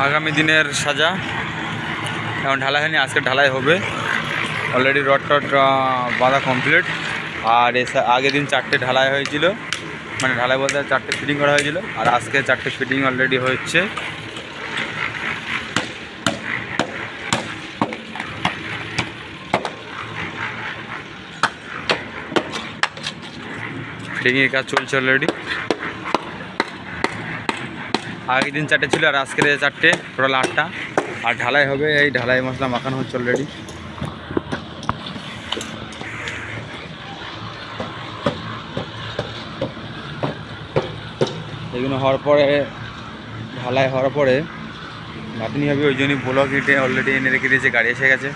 আগামী দিনের সাজা এখন ঢালাই হয়নি, আজকে ঢালাই হবে। অলরেডি রড টড বাঁধা কমপ্লিট। আর আগের দিন 4টে ঢালাই হয়েছিল, মানে ঢালাই বলতে 4টে ফিটিং করা হয়েছিল। আর আজকে 4টে ফিটিং অলরেডি হচ্ছে। ফিটিংয়ের কাজ চলছে অলরেডি। আগের দিন 4টে ছিল আর আজকের 4টে, টোটাল 8টা। আর ঢালাই হবে, এই ঢালাই মশলা মাখানো হচ্ছে অলরেডি। এগুলো হওয়ার পরে, ঢালাই হওয়ার পরে গাঁথনি হবে। ওই জন্যই ব্লক ইটে অলরেডি এনে রেখে দিয়েছে, গাড়ি এসে গেছে।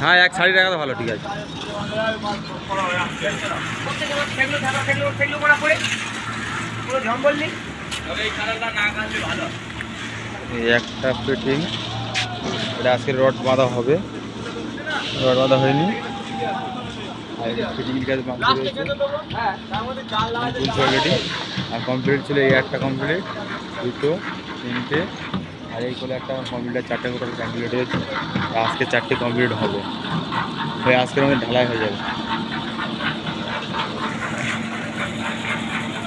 হ্যাঁ, এক শাড়ি টাকা তো ভালো, ঠিক আছে। এই একটা ফিটিং, এটা আজকে রড বাঁধা হবে, রড বাঁধা হয়নি। আর ফিটিংয়ের কাজ বাকি রয়েছে অলরেডি। আর কমপ্লিট ছিল এই একটা কমপ্লিট, 2টো 3টে। আর এই করে একটা কমপ্লিট, 4টে টোটাল কমপ্লিট হয়েছে। আজকে 4টে কমপ্লিট হবে, হয়ে আজকের মধ্যে ঢালাই হয়ে যাবে।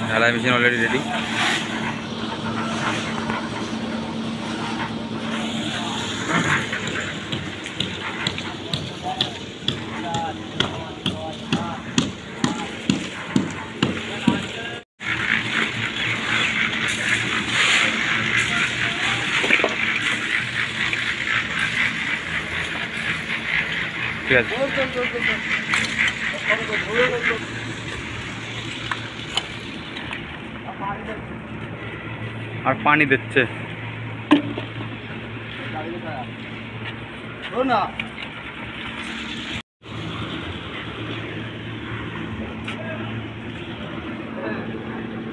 ঢালাই মেশিন অলরেডি রেডি। ঠিক আছে, আর পানি দিচ্ছে।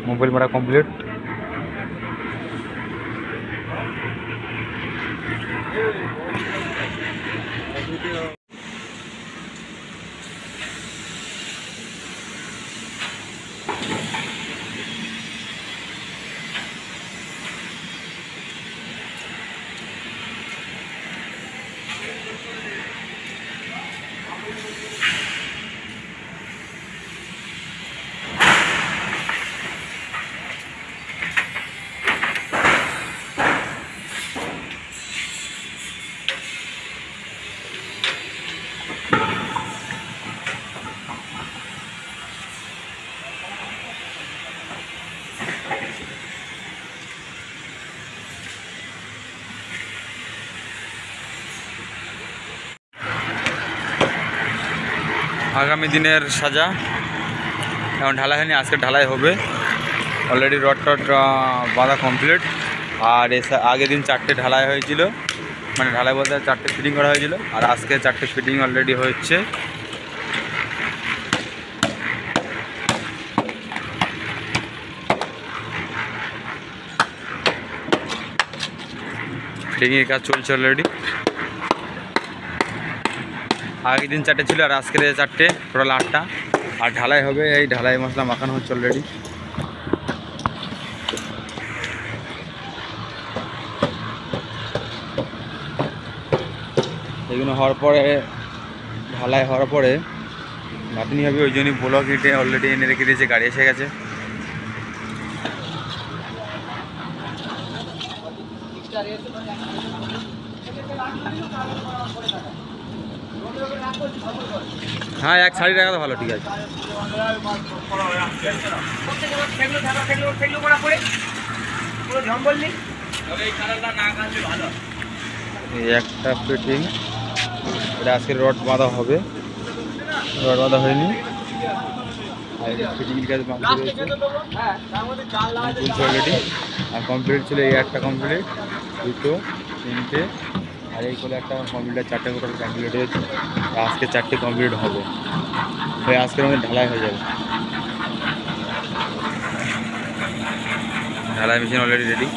মোবাইল মারা কমপ্লিট। আগামী দিনের সাজা এখন ঢালাই হয়নি, আজকে ঢালাই হবে। অলরেডি রড টড বাঁধা কমপ্লিট। আর আগের দিন 4টে ঢালাই হয়েছিল, মানে ঢালাই বলতে 4টে ফিটিং করা হয়েছিল। আর আজকে 4টে ফিটিং অলরেডি হচ্ছে। ফিটিংয়ের কাজ চলছে অলরেডি। আগের দিন 4টে ছিল আর আজকের 4টে, টোটাল 8টা। আর ঢালাই হবে, এই ঢালাই মশলা মাখানো হচ্ছে অলরেডি। এগুলো হওয়ার পরে, ঢালাই হওয়ার পরে গাঁথনি হবে। ওই জন্যই ব্লক ইটে অলরেডি এনে রেখে দিয়েছে, গাড়ি এসে গেছে। হ্যাঁ, এক শাড়ি টাকা তো ভালো, ঠিক আছে। এই একটা ফিটিং, এটা আজকে রড বাঁধা হবে, রড বাঁধা হয়নি। আর ফিটিংয়ের কাজ বাকি রয়েছে অলরেডি। আর কমপ্লিট ছিল এই একটা কমপ্লিট, 2টো 3টে। আর এই করে একটা কমপ্লিট, 4টে টোটাল কমপ্লিট হয়েছে। আজকে 4টে কমপ্লিট হবে, হয়ে আজকের মধ্যে ঢালাই হয়ে যাবে। ঢালাই মেশিন অলরেডি রেডি।